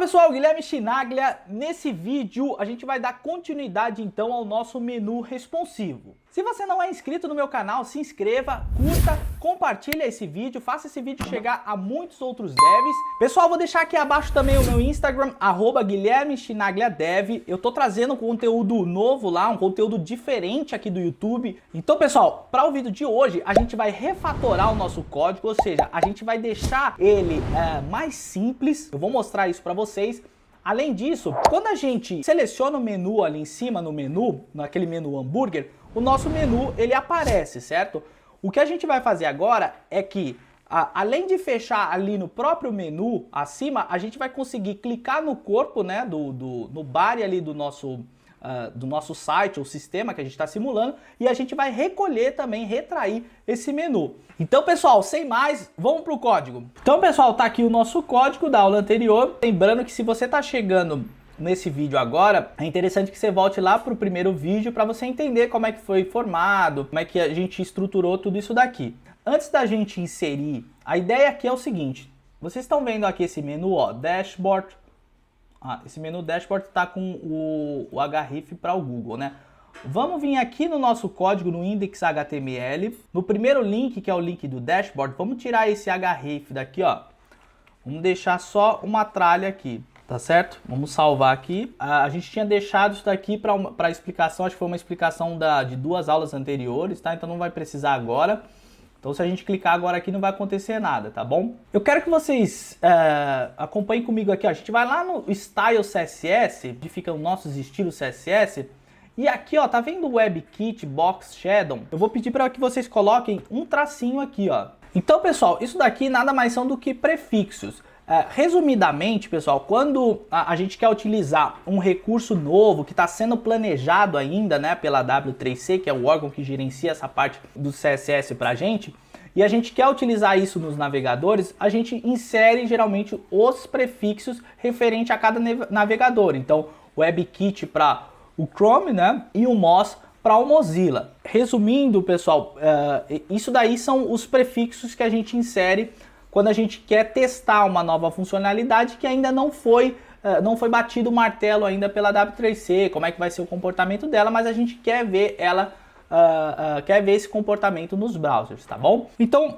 pessoal, Guilherme Chinaglia. Nesse vídeo a gente vai dar continuidade então ao nosso menu responsivo. Se você não é inscrito no meu canal, se inscreva, curta, compartilha esse vídeo, faça esse vídeo chegar a muitos outros devs. Pessoal, vou deixar aqui abaixo também o meu Instagram, @GuilhermeChinagliaDev. Eu tô trazendo conteúdo novo lá, um conteúdo diferente aqui do YouTube. Então, pessoal, para o vídeo de hoje, a gente vai refatorar o nosso código, ou seja, a gente vai deixar ele mais simples. Eu vou mostrar isso para vocês. Além disso, quando a gente seleciona o menu ali em cima no menu, naquele menu hambúrguer, o nosso menu ele aparece, certo? O que a gente vai fazer agora é que, além de fechar ali no próprio menu acima, a gente vai conseguir clicar no corpo, né, no bar ali do nosso site ou sistema que a gente está simulando, e a gente vai recolher também, retrair esse menu. Então, pessoal, sem mais, vamos para o código. Então, pessoal, tá aqui o nosso código da aula anterior. Lembrando que se você está chegando nesse vídeo agora, é interessante que você volte lá para o primeiro vídeo para você entender como é que foi formado, como é que a gente estruturou tudo isso daqui. Antes da gente inserir, a ideia aqui é o seguinte: vocês estão vendo aqui esse menu, ó, Dashboard. Esse menu Dashboard está com o href para o Google, né? Vamos vir aqui no nosso código, no index.html, no primeiro link, que é o link do Dashboard, vamos tirar esse href daqui, ó. Vamos deixar só uma tralha aqui, tá certo? Vamos salvar aqui. A gente tinha deixado isso daqui para explicação, acho que foi uma explicação de duas aulas anteriores, tá? Então não vai precisar agora. Então se a gente clicar agora aqui não vai acontecer nada, tá bom? Eu quero que vocês acompanhem comigo aqui, ó. A gente vai lá no Style CSS, onde ficam nossos estilos CSS. E aqui, ó, tá vendo o WebKit Box Shadow? Eu vou pedir para que vocês coloquem um tracinho aqui, ó. Então, pessoal, isso daqui nada mais são do que prefixos. Resumidamente, pessoal, quando a gente quer utilizar um recurso novo que está sendo planejado ainda, né, pela W3C, que é o órgão que gerencia essa parte do CSS para a gente, e a gente quer utilizar isso nos navegadores, a gente insere geralmente os prefixos referente a cada navegador. Então, o WebKit para o Chrome, né, e o Moz para o Mozilla. Resumindo, pessoal, isso daí são os prefixos que a gente insere quando a gente quer testar uma nova funcionalidade que ainda não foi batido o martelo ainda pela W3C, como é que vai ser o comportamento dela, mas a gente quer ver ela, quer ver esse comportamento nos browsers, tá bom? Então,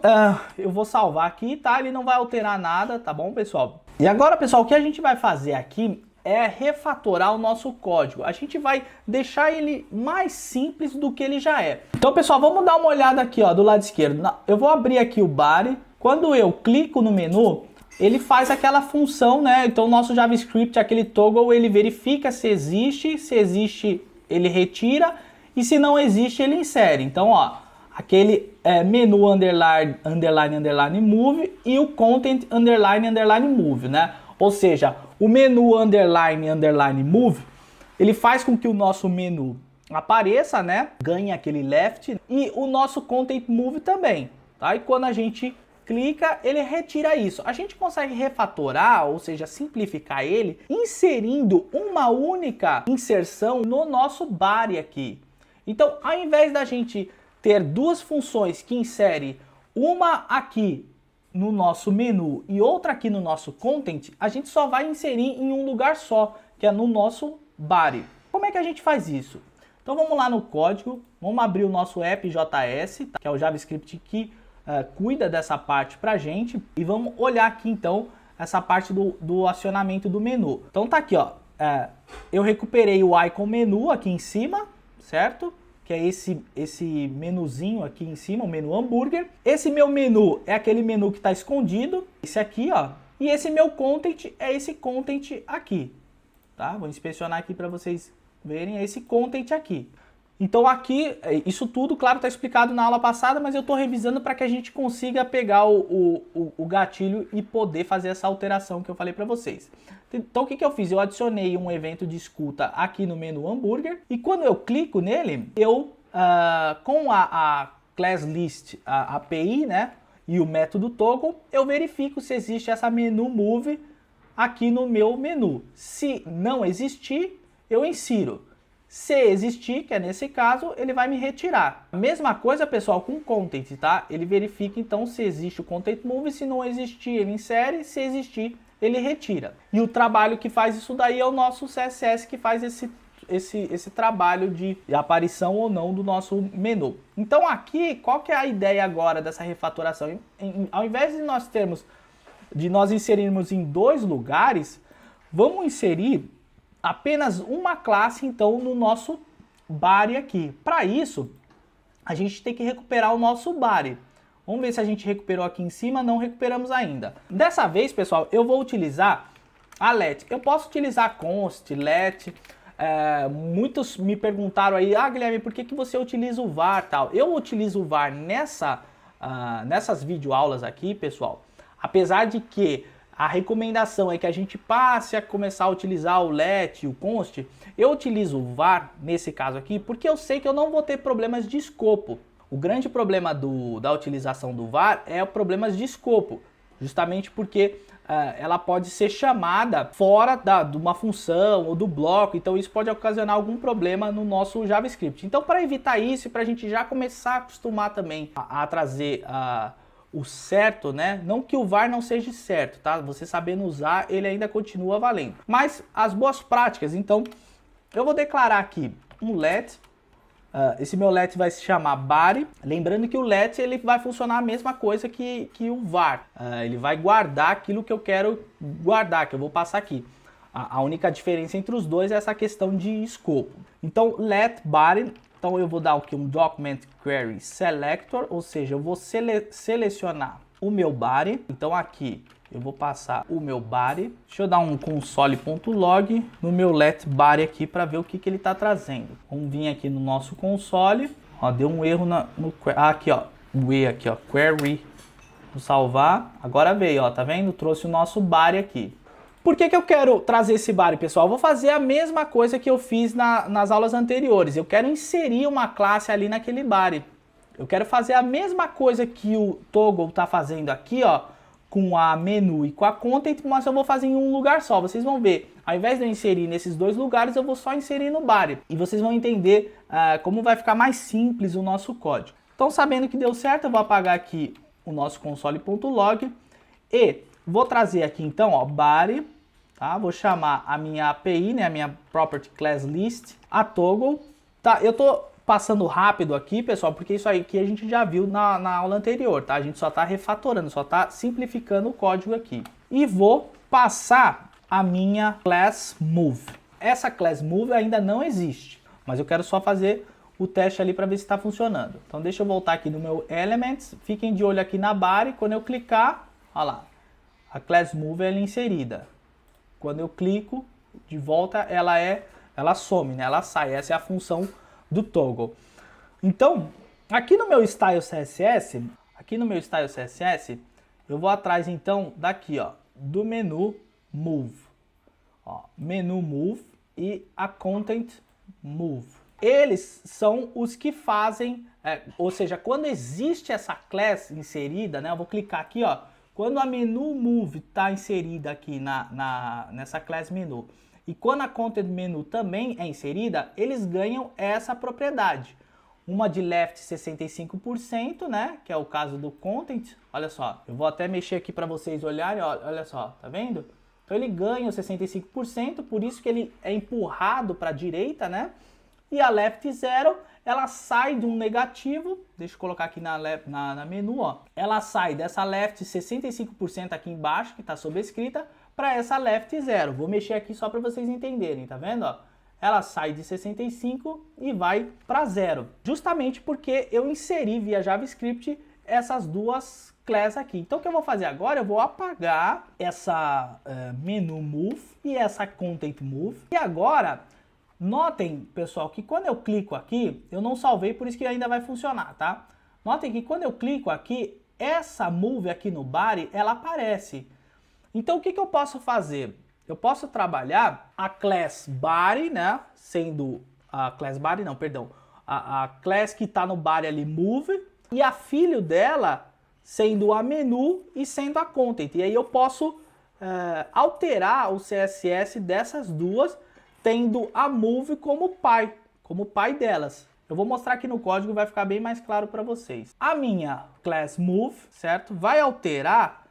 eu vou salvar aqui, tá? Ele não vai alterar nada, tá bom, pessoal? E agora, pessoal, o que a gente vai fazer aqui é refatorar o nosso código. A gente vai deixar ele mais simples do que ele já é. Então, pessoal, vamos dar uma olhada aqui, ó, do lado esquerdo. Eu vou abrir aqui o body. Quando eu clico no menu, ele faz aquela função, né? Então, o nosso JavaScript, aquele toggle, ele verifica se existe, ele retira, e se não existe, ele insere. Então, ó, aquele menu underline move e o content underline move, né? Ou seja, o menu underline move, ele faz com que o nosso menu apareça, né? Ganhe aquele left, e o nosso content move também, tá? E quando a gente clica, ele retira isso. A gente consegue refatorar, ou seja, simplificar ele, inserindo uma única inserção no nosso body aqui. Então, ao invés da gente ter duas funções que insere uma aqui no nosso menu e outra aqui no nosso content, a gente só vai inserir em um lugar só, que é no nosso body. Como é que a gente faz isso? Então vamos lá no código, vamos abrir o nosso app.js, tá? Que é o JavaScript que cuida dessa parte pra gente, e vamos olhar aqui então essa parte do acionamento do menu. Então tá aqui, ó, eu recuperei o icon menu aqui em cima, certo? Que é esse menuzinho aqui em cima, o menu hambúrguer. Esse meu menu é aquele menu que está escondido, esse aqui, ó. E esse meu content é esse content aqui, tá? Vou inspecionar aqui para vocês verem, é esse content aqui. Então aqui, isso tudo, claro, está explicado na aula passada, mas eu estou revisando para que a gente consiga pegar o gatilho e poder fazer essa alteração que eu falei para vocês. Então o que eu fiz? Eu adicionei um evento de escuta aqui no menu hambúrguer, e quando eu clico nele, eu, com a class list, a API, né, e o método toggle, eu verifico se existe essa menu move aqui no meu menu. Se não existir, eu insiro. Se existir, que é nesse caso, ele vai me retirar. A mesma coisa, pessoal, com content, tá? Ele verifica então se existe o content move, se não existir, ele insere, se existir, ele retira. E o trabalho que faz isso daí é o nosso CSS, que faz esse trabalho de aparição ou não do nosso menu. Então aqui, qual que é a ideia agora dessa refatoração? Ao invés de nós inserirmos em dois lugares, vamos inserir apenas uma classe, então, no nosso body aqui. Para isso, a gente tem que recuperar o nosso body. Vamos ver se a gente recuperou aqui em cima. Não recuperamos ainda. Dessa vez, pessoal, eu vou utilizar a let. Eu posso utilizar const, let. Muitos me perguntaram aí, Guilherme, por que você utiliza o var tal? Eu utilizo o var nessas videoaulas aqui, pessoal. Apesar de que a recomendação é que a gente passe a começar a utilizar o let e o const, eu utilizo o var nesse caso aqui porque eu sei que eu não vou ter problemas de escopo. O grande problema da utilização do var é problemas de escopo, justamente porque ela pode ser chamada fora de uma função ou do bloco, então isso pode ocasionar algum problema no nosso JavaScript. Então, para evitar isso e para a gente já começar a acostumar também a trazer o certo, né? Não que o var não seja certo, tá? Você sabendo usar, ele ainda continua valendo. Mas as boas práticas, então, eu vou declarar aqui um let. Esse meu let vai se chamar body. Lembrando que o let ele vai funcionar a mesma coisa que o var. Ele vai guardar aquilo que eu quero guardar, que eu vou passar aqui. A única diferença entre os dois é essa questão de escopo. Então, let body. Então eu vou dar aqui um document query selector, ou seja, eu vou selecionar o meu body. Então aqui eu vou passar o meu body. Deixa eu dar um console.log no meu let body aqui para ver o que ele está trazendo. Vamos vir aqui no nosso console. Ó, deu um erro aqui, ó, o E aqui, ó, query. Vou salvar. Agora veio, ó, tá vendo? Trouxe o nosso body aqui. Por que eu quero trazer esse body, pessoal? Eu vou fazer a mesma coisa que eu fiz nas aulas anteriores. Eu quero inserir uma classe ali naquele body. Eu quero fazer a mesma coisa que o Toggle está fazendo aqui, ó, com a menu e com a content, mas eu vou fazer em um lugar só. Vocês vão ver, ao invés de eu inserir nesses dois lugares, eu vou só inserir no body. E vocês vão entender como vai ficar mais simples o nosso código. Então, sabendo que deu certo, eu vou apagar aqui o nosso console.log e vou trazer aqui então, ó, body. Tá? Vou chamar a minha API, né, a minha property class list, a Toggle. Tá? Eu tô passando rápido aqui, pessoal, porque isso aí que a gente já viu na aula anterior, tá? A gente só tá refatorando, só tá simplificando o código aqui. E vou passar a minha class move. Essa class move ainda não existe, mas eu quero só fazer o teste ali para ver se está funcionando. Então deixa eu voltar aqui no meu elements, fiquem de olho aqui na body, quando eu clicar, olha lá, a class move é inserida. Quando eu clico, de volta, ela some, né? Ela sai. Essa é a função do Toggle. Então, aqui no meu Style CSS, eu vou atrás, então, daqui, ó, do menu Move. Ó, menu Move e a Content Move. Eles são os que fazem, ou seja, quando existe essa class inserida, né? Eu vou clicar aqui, ó. Quando a menu move está inserida aqui nessa class menu e quando a content menu também é inserida, eles ganham essa propriedade. Uma de left 65%, né, que é o caso do content. Olha só, eu vou até mexer aqui para vocês olharem, olha só, tá vendo? Então ele ganha os 65%, por isso que ele é empurrado para a direita, né? E a left 0, ela sai de um negativo, deixa eu colocar aqui na menu, ó. Ela sai dessa left 65% aqui embaixo, que está sobrescrita, para essa left 0. Vou mexer aqui só para vocês entenderem, tá vendo? Ó? Ela sai de 65 e vai para 0. Justamente porque eu inseri via JavaScript essas duas classes aqui. Então o que eu vou fazer agora? Eu vou apagar essa menu move e essa content move. E agora, notem, pessoal, que quando eu clico aqui, eu não salvei, por isso que ainda vai funcionar, tá? Notem que quando eu clico aqui, essa move aqui no body, ela aparece. Então o que eu posso fazer? Eu posso trabalhar a class body, né? Sendo a class body, não, perdão. A class que está no body ali, move, e a filho dela sendo a menu e sendo a content. E aí eu posso alterar o CSS dessas duas, tendo a move como pai delas. Eu vou mostrar aqui no código, vai ficar bem mais claro para vocês. A minha class move, certo? Vai alterar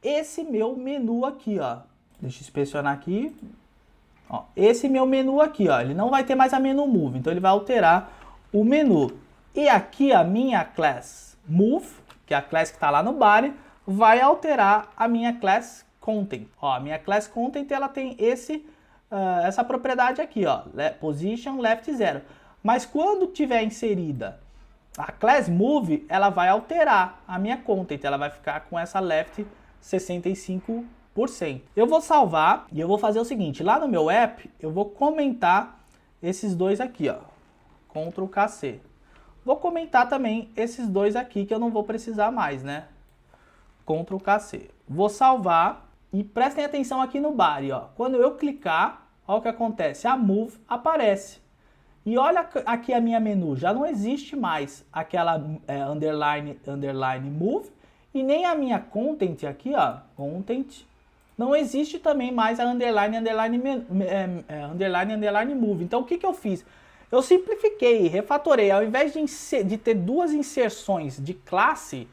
esse meu menu aqui, ó. Deixa eu inspecionar aqui. Ó, esse meu menu aqui, ó, ele não vai ter mais a menu move, então ele vai alterar o menu. E aqui a minha class move, que é a class que está lá no body, vai alterar a minha class content. Ó, a minha class content ela tem essa propriedade aqui, ó, position left 0. Mas quando tiver inserida a class move, ela vai alterar a minha content, ela vai ficar com essa left 65%. Eu vou salvar e eu vou fazer o seguinte, lá no meu app, eu vou comentar esses dois aqui, ó, Ctrl KC. Vou comentar também esses dois aqui que eu não vou precisar mais, né? Ctrl KC. Vou salvar e prestem atenção aqui no body, ó. Quando eu clicar, olha o que acontece, a move aparece. E olha aqui a minha menu, já não existe mais aquela underline move e nem a minha content aqui, ó, content. Não existe também mais a underline move. Então o que eu fiz? Eu simplifiquei, refatorei. Ao invés de ter duas inserções de classe,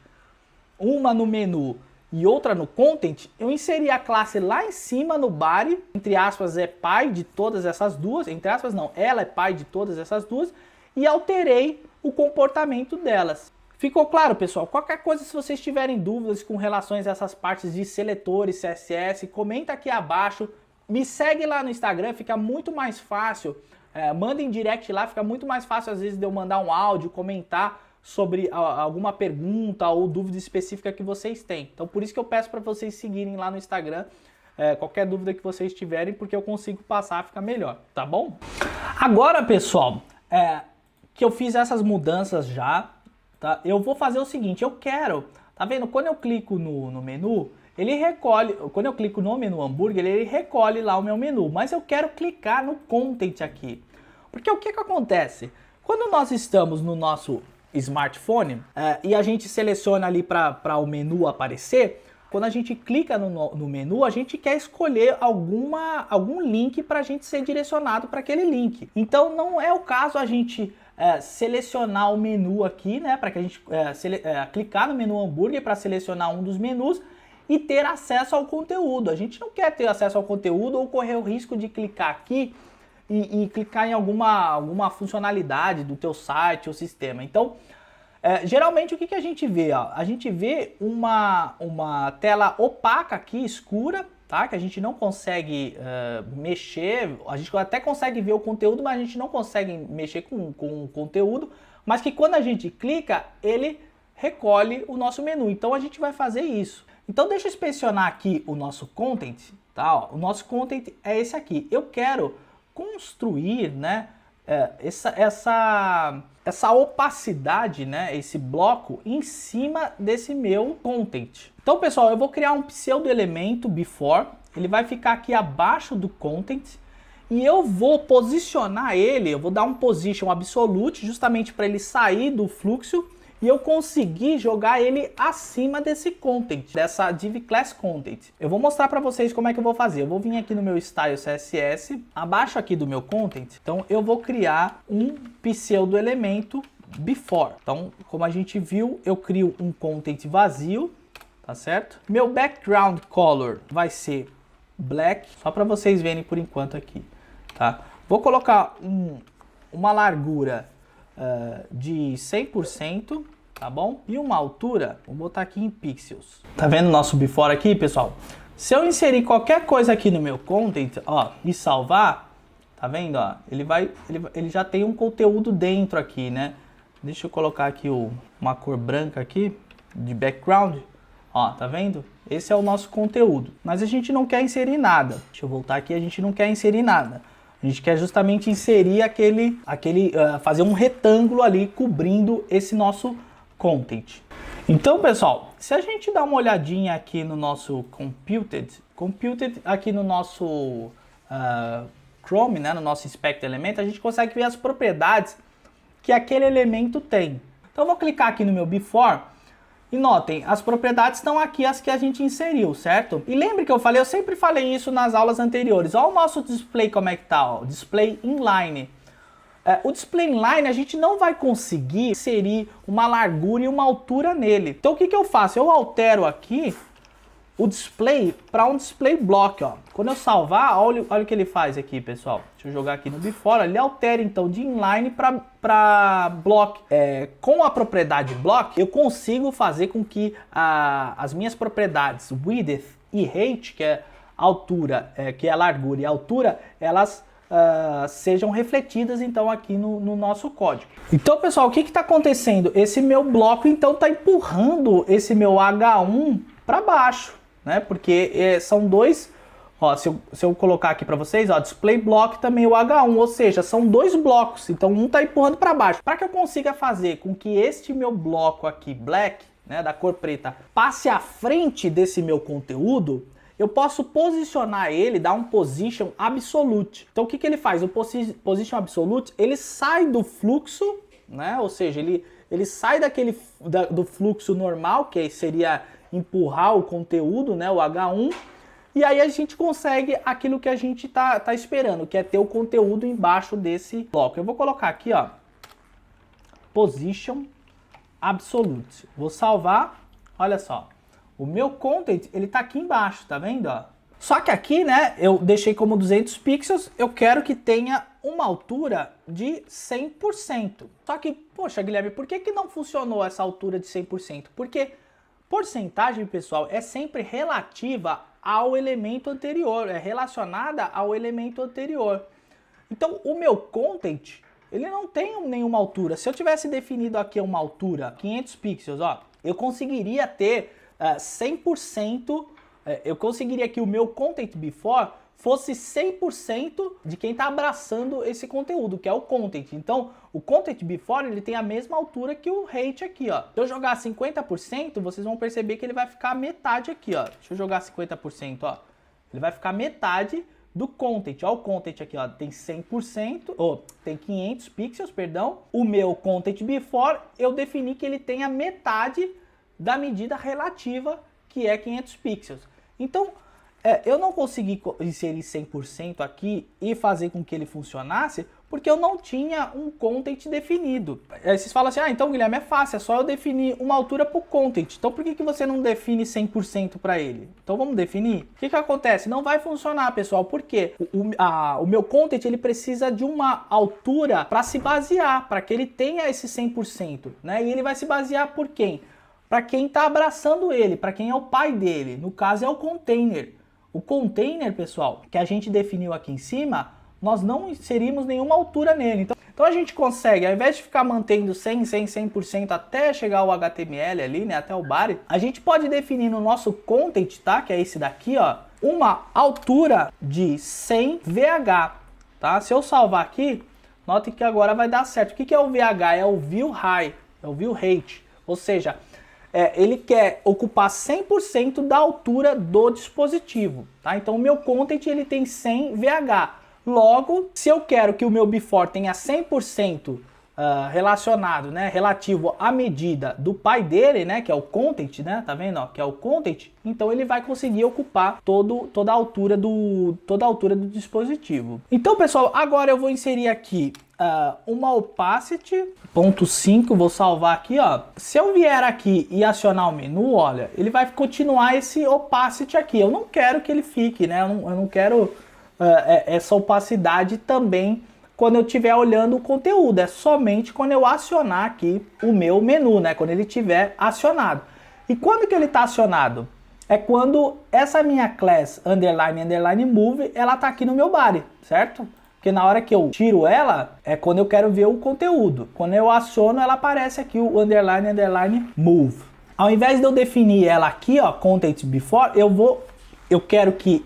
uma no menu e outra no content, eu inseri a classe lá em cima no body, entre aspas é pai de todas essas duas, entre aspas não, ela é pai de todas essas duas, e alterei o comportamento delas. Ficou claro, pessoal? Qualquer coisa, se vocês tiverem dúvidas com relação a essas partes de seletores, CSS, comenta aqui abaixo. Me segue lá no Instagram, fica muito mais fácil. Mandem direct lá, fica muito mais fácil às vezes de eu mandar um áudio, comentar sobre alguma pergunta ou dúvida específica que vocês têm. Então por isso que eu peço para vocês seguirem lá no Instagram. Qualquer dúvida que vocês tiverem, porque eu consigo passar, fica melhor, tá bom? Agora, pessoal, que eu fiz essas mudanças já, tá? Eu vou fazer o seguinte, eu quero, tá vendo? Quando eu clico no menu, ele recolhe, quando eu clico no menu hambúrguer, ele recolhe lá o meu menu, mas eu quero clicar no content aqui. Porque o que acontece? Quando nós estamos no nosso smartphone e a gente seleciona ali para o menu aparecer, quando a gente clica no menu, a gente quer escolher algum link para a gente ser direcionado para aquele link. Então não é o caso a gente selecionar o menu aqui, né, para que a gente clicar no menu hambúrguer para selecionar um dos menus e ter acesso ao conteúdo. A gente não quer ter acesso ao conteúdo ou correr o risco de clicar aqui e clicar em alguma funcionalidade do teu site ou sistema. Então, geralmente o que a gente vê? Ó? A gente vê uma tela opaca aqui, escura, tá? Que a gente não consegue mexer, a gente até consegue ver o conteúdo, mas a gente não consegue mexer com o conteúdo, mas que quando a gente clica, ele recolhe o nosso menu. Então a gente vai fazer isso. Então deixa eu inspecionar aqui o nosso content, tá? Ó, o nosso content é esse aqui. Eu quero construir, né, essa opacidade, né, esse bloco em cima desse meu content. Então, pessoal, eu vou criar um pseudo elemento before, ele vai ficar aqui abaixo do content e eu vou posicionar ele, eu vou dar um position absolute justamente para ele sair do fluxo e eu conseguir jogar ele acima desse content, dessa div class content. Eu vou mostrar para vocês como é que eu vou fazer. Eu vou vir aqui no meu style CSS, abaixo aqui do meu content, então eu vou criar um pseudo elemento before. Então, como a gente viu, eu crio um content vazio, tá certo? Meu background color vai ser black, só para vocês verem por enquanto aqui, tá? Vou colocar uma largura de 100%, tá bom? E uma altura, vou botar aqui em pixels. Tá vendo o nosso before aqui, pessoal? Se eu inserir qualquer coisa aqui no meu content, ó, e salvar, tá vendo, ó? Ele já tem um conteúdo dentro aqui, né? Deixa eu colocar aqui uma cor branca aqui, de background, ó, tá vendo? Esse é o nosso conteúdo, mas a gente não quer inserir nada. Deixa eu voltar aqui, a gente não quer inserir nada. A gente quer justamente inserir fazer um retângulo ali cobrindo esse nosso content. Então, pessoal, se a gente dá uma olhadinha aqui no nosso computed aqui no nosso Chrome, né, no nosso Inspect Element, a gente consegue ver as propriedades que aquele elemento tem. Então, eu vou clicar aqui no meu before e notem, as propriedades estão aqui, as que a gente inseriu, certo? E lembre que eu sempre falei isso nas aulas anteriores. Olha o nosso display como é que tá, ó, display inline. O display inline a gente não vai conseguir inserir uma largura e uma altura nele. Então o que eu faço? Eu altero aqui o display para um display block, ó. Quando eu salvar, olha o que ele faz aqui, pessoal. Deixa eu jogar aqui no before, ele altera então de inline para block. Com a propriedade block, eu consigo fazer com que as minhas propriedades width e height, que é altura, que é a largura e a altura, elas sejam refletidas então aqui no nosso código. Então, pessoal, o que está acontecendo? Esse meu bloco então está empurrando esse meu H1 para baixo, né? Porque são dois, ó, se eu colocar aqui para vocês, ó, display block também o H1, ou seja, são dois blocos, então um está empurrando para baixo. Para que eu consiga fazer com que este meu bloco aqui, black, né, da cor preta, passe à frente desse meu conteúdo, eu posso posicionar ele, dar um position absolute. Então o que ele faz? O position absolute, ele sai do fluxo, né? Ou seja, ele sai do fluxo normal, que seria empurrar o conteúdo, né? O H1, e aí a gente consegue aquilo que a gente tá esperando, que é ter o conteúdo embaixo desse bloco. Eu vou colocar aqui, ó, position absolute. Vou salvar, olha só. O meu content, ele tá aqui embaixo, tá vendo, ó? Só que aqui, né, eu deixei como 200 pixels, eu quero que tenha uma altura de 100%. Só que, poxa, Guilherme, por que não funcionou essa altura de 100%? Porque porcentagem, pessoal, é sempre relativa ao elemento anterior, é relacionada ao elemento anterior. Então, o meu content, ele não tem nenhuma altura. Se eu tivesse definido aqui uma altura, 500 pixels, ó, eu conseguiria ter 100%, eu conseguiria que o meu content before fosse 100% de quem está abraçando esse conteúdo, que é o content. Então, o content before, ele tem a mesma altura que o height aqui, ó. Se eu jogar 50%, vocês vão perceber que ele vai ficar metade aqui, ó. Deixa eu jogar 50%, ó. Ele vai ficar metade do content. Ó, o content aqui, ó, tem 100%, tem 500 pixels, perdão. O meu content before, eu defini que ele tenha metade da medida relativa, que é 500 pixels. Então, eu não consegui inserir 100% aqui e fazer com que ele funcionasse, porque eu não tinha um content definido. Aí vocês falam assim, então, Guilherme, é fácil, é só eu definir uma altura para o content. Então, por que você não define 100% para ele? Então, vamos definir? O que acontece? Não vai funcionar, pessoal, porque o meu content, ele precisa de uma altura para se basear, para que ele tenha esse 100%, né? E ele vai se basear por quem? Para quem está abraçando ele, para quem é o pai dele. No caso, é o container. O container, pessoal, que a gente definiu aqui em cima, nós não inserimos nenhuma altura nele. Então a gente consegue, ao invés de ficar mantendo 100% até chegar o HTML ali, né, até o body, a gente pode definir no nosso content, tá, que é esse daqui, ó, uma altura de 100 VH, tá? Se eu salvar aqui, notem que agora vai dar certo. O que é o VH? É o view high, é o view height, ou seja, ele quer ocupar 100% da altura do dispositivo, tá? Então o meu content, ele tem 100 VH. Logo, se eu quero que o meu before tenha 100% relacionado, né, relativo à medida do pai dele, né, que é o content, né, tá vendo, ó, que é o content, então ele vai conseguir ocupar toda a altura do dispositivo. Então, pessoal, agora eu vou inserir aqui uma opacity, ponto 5, vou salvar aqui, ó. Se eu vier aqui e acionar o menu, olha, ele vai continuar esse opacity aqui. Eu não quero que ele fique, né, eu não quero essa opacidade também quando eu estiver olhando o conteúdo, é somente quando eu acionar aqui o meu menu, né, quando ele estiver acionado. E quando que ele está acionado? É quando essa minha class underline move, ela tá aqui no meu body, certo? Porque na hora que eu tiro ela, é quando eu quero ver o conteúdo. Quando eu aciono, ela aparece aqui o underline move. Ao invés de eu definir ela aqui, ó, content before, eu quero que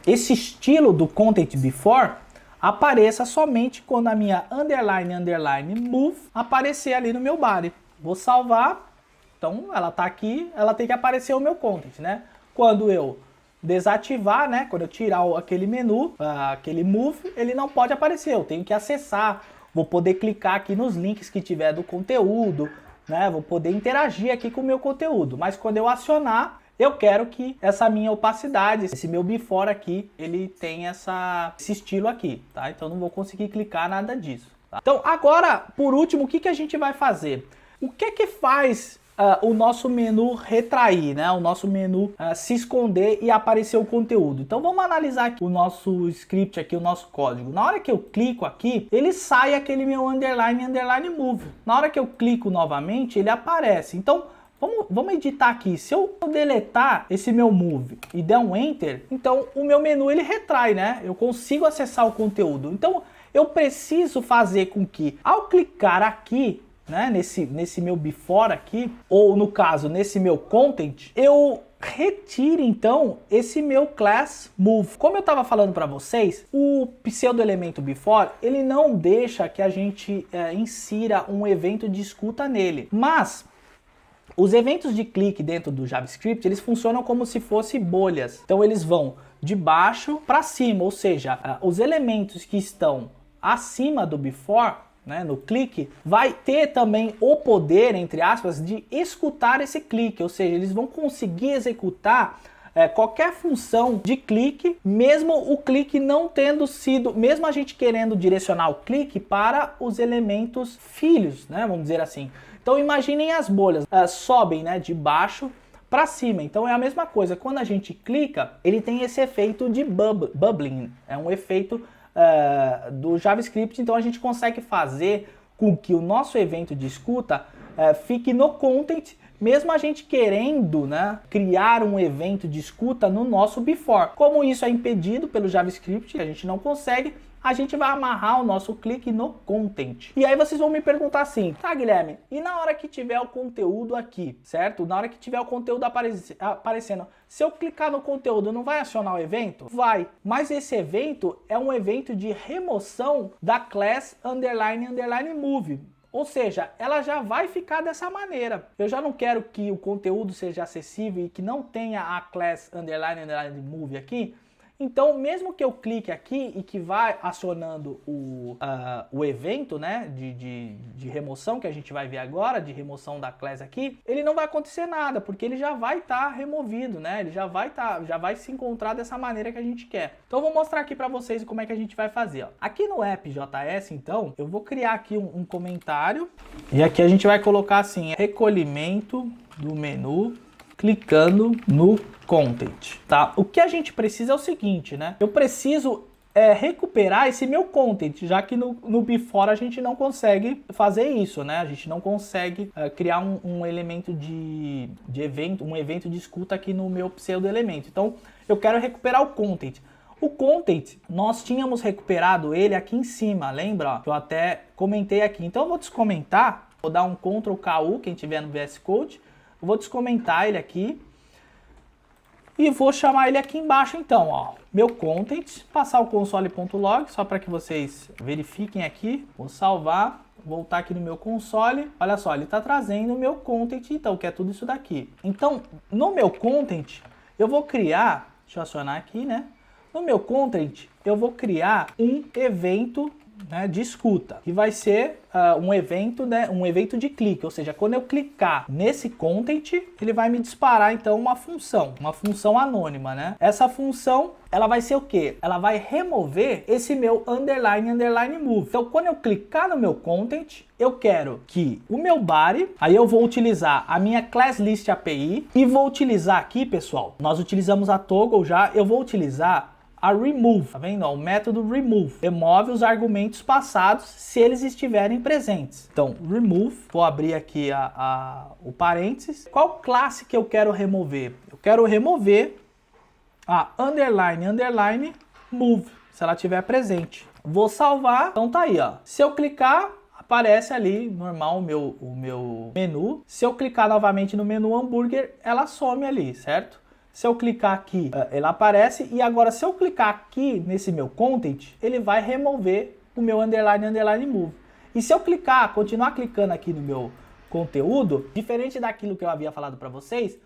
esse estilo do content before apareça somente quando a minha underline move aparecer ali no meu body. Vou salvar. Então ela tá aqui, ela tem que aparecer o meu content, né? Quando eu desativar, né? Quando eu tirar aquele menu, aquele move, ele não pode aparecer. Eu tenho que acessar, vou poder clicar aqui nos links que tiver do conteúdo, né? Vou poder interagir aqui com o meu conteúdo. Mas quando eu acionar, eu quero que essa minha opacidade, esse meu before aqui, ele tenha esse estilo aqui, tá? Então não vou conseguir clicar nada disso. Tá? Então agora, por último, o que a gente vai fazer? O que faz o nosso menu retrair, né? O nosso menu se esconder e aparecer o conteúdo. Então vamos analisar aqui o nosso script aqui, o nosso código. Na hora que eu clico aqui, ele sai aquele meu underline, underline move. Na hora que eu clico novamente, ele aparece. Então vamos editar aqui. Se eu deletar esse meu move e der um enter, então o meu menu ele retrai, né? Eu consigo acessar o conteúdo. Então eu preciso fazer com que ao clicar aqui, né, nesse meu before aqui, ou no caso, nesse meu content, eu retire então esse meu class move. Como eu estava falando para vocês, o pseudo elemento before, ele não deixa que a gente insira um evento de escuta nele, mas os eventos de clique dentro do JavaScript, eles funcionam como se fossem bolhas. Então eles vão de baixo para cima, ou seja, os elementos que estão acima do before, né, no clique, vai ter também o poder, entre aspas, de escutar esse clique, ou seja, eles vão conseguir executar qualquer função de clique, mesmo o clique não tendo sido, mesmo a gente querendo direcionar o clique para os elementos filhos, né, vamos dizer assim. Então imaginem as bolhas, sobem, né, de baixo para cima. Então é a mesma coisa, quando a gente clica, ele tem esse efeito de bubbling, é um efeito do JavaScript, então a gente consegue fazer com que o nosso evento de escuta fique no content, mesmo a gente querendo, né, criar um evento de escuta no nosso before. Como isso é impedido pelo JavaScript, a gente não consegue, a gente vai amarrar o nosso clique no content. E aí vocês vão me perguntar assim, tá, Guilherme, e na hora que tiver o conteúdo aqui, certo? Na hora que tiver o conteúdo aparecendo, se eu clicar no conteúdo, não vai acionar o evento? Vai, mas esse evento é um evento de remoção da class underline underline move. Ou seja, ela já vai ficar dessa maneira. Eu já não quero que o conteúdo seja acessível e que não tenha a class underline underline move aqui. Então, mesmo que eu clique aqui e que vai acionando o evento, né, de remoção, que a gente vai ver agora, de remoção da class aqui, ele não vai acontecer nada, porque ele já vai estar removido, né, ele já vai se encontrar dessa maneira que a gente quer. Então, eu vou mostrar aqui para vocês como é que a gente vai fazer. Ó. Aqui no app.js, então, eu vou criar aqui um comentário, e aqui a gente vai colocar assim, recolhimento do menu, clicando no content, tá? O que a gente precisa é o seguinte, né? Eu preciso recuperar esse meu content, já que no before a gente não consegue fazer isso, né? A gente não consegue criar um elemento de evento, um evento de escuta aqui no meu pseudo elemento. Então, eu quero recuperar o content. O content, nós tínhamos recuperado ele aqui em cima, lembra? Ó, que eu até comentei aqui. Então, eu vou descomentar, vou dar um Ctrl KU, quem tiver no VS Code, eu vou descomentar ele aqui e vou chamar ele aqui embaixo então, ó, meu content, passar o console.log, só para que vocês verifiquem aqui, vou salvar, voltar aqui no meu console, olha só, ele está trazendo o meu content, então, que é tudo isso daqui. Então, no meu content, eu vou criar, deixa eu acionar aqui, né, no meu content, eu vou criar um evento, né, de escuta, que vai ser um evento, né, um evento de clique, ou seja, quando eu clicar nesse content, ele vai me disparar então uma função anônima, né? Essa função, ela vai ser o quê? Ela vai remover esse meu underline underline move. Então, quando eu clicar no meu content, eu quero que o meu body, aí eu vou utilizar a minha class list API e vou utilizar aqui, pessoal, nós utilizamos a toggle já, eu vou utilizar a remove, tá vendo? O método remove remove os argumentos passados se eles estiverem presentes. Então, remove, vou abrir aqui o parênteses. Qual classe que eu quero remover? Eu quero remover a underline underline move, se ela estiver presente. Vou salvar, então tá aí, ó. Se eu clicar, aparece ali, normal, o meu menu. Se eu clicar novamente no menu hambúrguer, ela some ali, certo? Se eu clicar aqui, ela aparece. E agora, se eu clicar aqui nesse meu content, ele vai remover o meu underline, underline move. E se eu clicar, continuar clicando aqui no meu conteúdo, diferente daquilo que eu havia falado para vocês,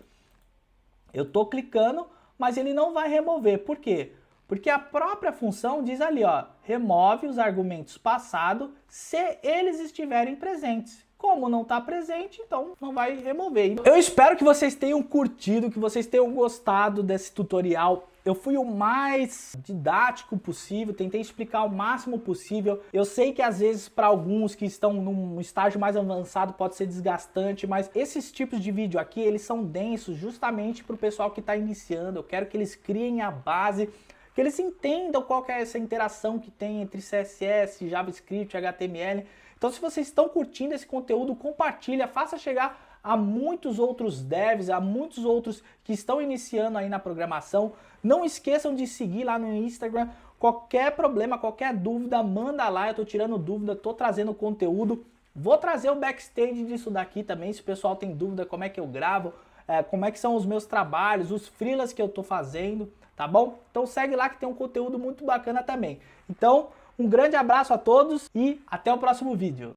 eu tô clicando, mas ele não vai remover. Por quê? Porque a própria função diz ali, ó, remove os argumentos passados se eles estiverem presentes. Como não está presente, então não vai remover. Eu espero que vocês tenham curtido, que vocês tenham gostado desse tutorial. Eu fui o mais didático possível, tentei explicar o máximo possível. Eu sei que às vezes para alguns que estão num estágio mais avançado pode ser desgastante, mas esses tipos de vídeo aqui, eles são densos justamente para o pessoal que está iniciando. Eu quero que eles criem a base, que eles entendam qual que é essa interação que tem entre CSS, JavaScript, HTML. Então se vocês estão curtindo esse conteúdo, compartilha, faça chegar a muitos outros devs, a muitos outros que estão iniciando aí na programação. Não esqueçam de seguir lá no Instagram. Qualquer problema, qualquer dúvida, manda lá. Eu tô tirando dúvida, tô trazendo conteúdo. Vou trazer o backstage disso daqui também, se o pessoal tem dúvida como é que eu gravo, como é que são os meus trabalhos, os freelas que eu tô fazendo, tá bom? Então segue lá que tem um conteúdo muito bacana também. Então, um grande abraço a todos e até o próximo vídeo.